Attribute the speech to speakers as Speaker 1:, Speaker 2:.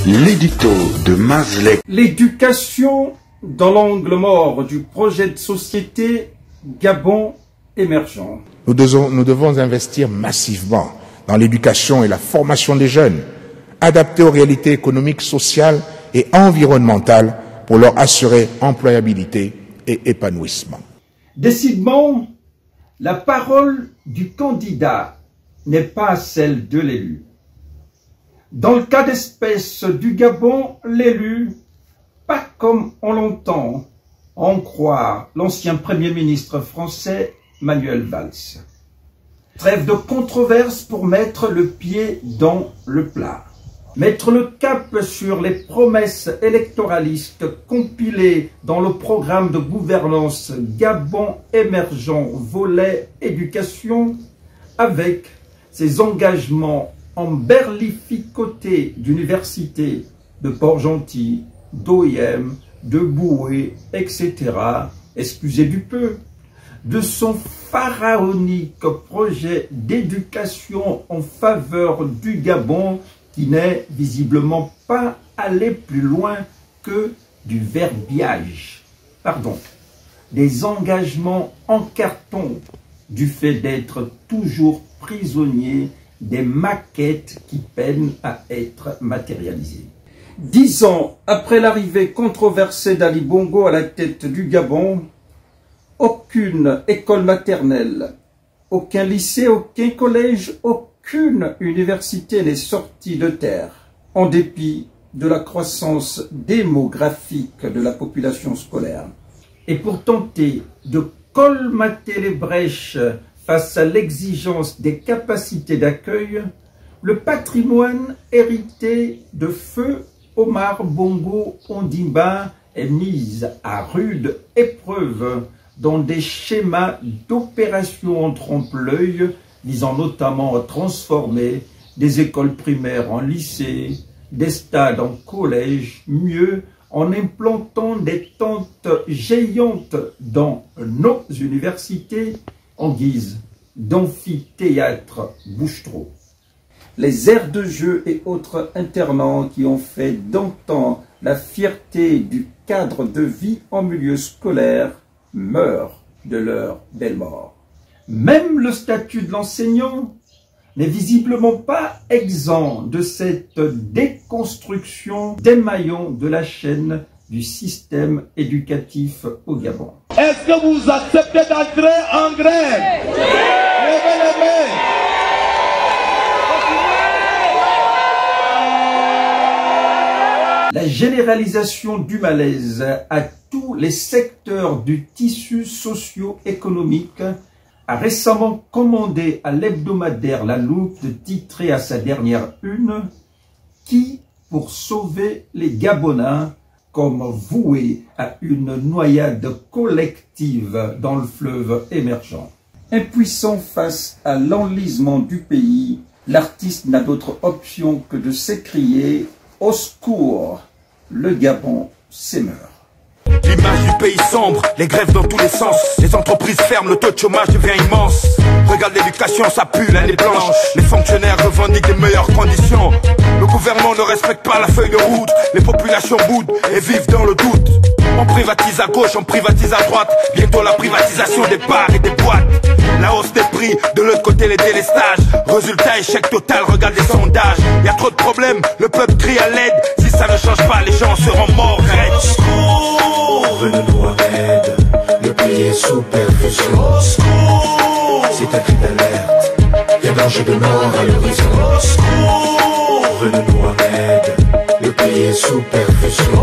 Speaker 1: L'édito de Mazlek.
Speaker 2: L'éducation dans l'angle mort du projet de société Gabon émergent.
Speaker 3: Nous devons investir massivement dans l'éducation et la formation des jeunes, adaptés aux réalités économiques, sociales et environnementales pour leur assurer employabilité et épanouissement.
Speaker 2: Décidément, la parole du candidat n'est pas celle de l'élu. Dans le cas d'espèce du Gabon, l'élu, pas comme on l'entend, en croire l'ancien Premier ministre français Manuel Valls. Trêve de controverse pour mettre le pied dans le plat. Mettre le cap sur les promesses électoralistes compilées dans le programme de gouvernance Gabon émergent volet éducation avec ses engagements emberlificotés d'universités, de Port-Gentil, d'OIM, de Boué, etc. Excusez du peu, de son pharaonique projet d'éducation en faveur du Gabon qui n'est visiblement pas allé plus loin que du verbiage. Pardon, des engagements en carton du fait d'être toujours prisonnier des maquettes qui peinent à être matérialisées. 10 ans après l'arrivée controversée d'Ali Bongo à la tête du Gabon, aucune école maternelle, aucun lycée, aucun collège, aucune université n'est sortie de terre, en dépit de la croissance démographique de la population scolaire. Et pour tenter de colmater les brèches face à l'exigence des capacités d'accueil, le patrimoine hérité de feu Omar Bongo Ondimba est mis à rude épreuve dans des schémas d'opération en trompe-l'œil visant notamment à transformer des écoles primaires en lycées, des stades en collèges, mieux en implantant des tentes géantes dans nos universités en guise d'amphithéâtre bouche-trou. Les aires de jeu et autres internats qui ont fait d'antan la fierté du cadre de vie en milieu scolaire meurent de leur belle mort. Même le statut de l'enseignant n'est visiblement pas exempt de cette déconstruction des maillons de la chaîne du système éducatif au Gabon.
Speaker 4: Est-ce que vous acceptez d'entrer en grève? Levez les mains.
Speaker 2: La généralisation du malaise à tous les secteurs du tissu socio-économique a récemment commandé à l'hebdomadaire La Loupe de titrer à sa dernière une « Qui, pour sauver les Gabonais, comme voué à une noyade collective dans le fleuve émergent ». Impuissant face à l'enlisement du pays, l'artiste n'a d'autre option que de s'écrier « Au secours, le Gabon s'émeurt ».
Speaker 5: L'image du pays sombre, les grèves dans tous les sens. Les entreprises ferment, le taux de chômage devient immense. Regarde l'éducation, ça pue, elle est blanche. Les fonctionnaires revendiquent les meilleures conditions. Le gouvernement ne respecte pas la feuille de route. Les populations boudent et vivent dans le doute. On privatise à gauche, on privatise à droite. Bientôt la privatisation des bars et des boîtes. La hausse des prix, de l'autre côté les délestages. Résultat, échec total, regarde les sondages. Y a trop de problèmes, le peuple crie à l'aide. Si ça ne change pas, les gens seront morts raides.
Speaker 6: Venez-nous en aide, le pays est sous perfusion. C'est un cri d'alerte, y'a danger de mort à l'horizon. Venez-nous en aide, le pays est sous perfusion.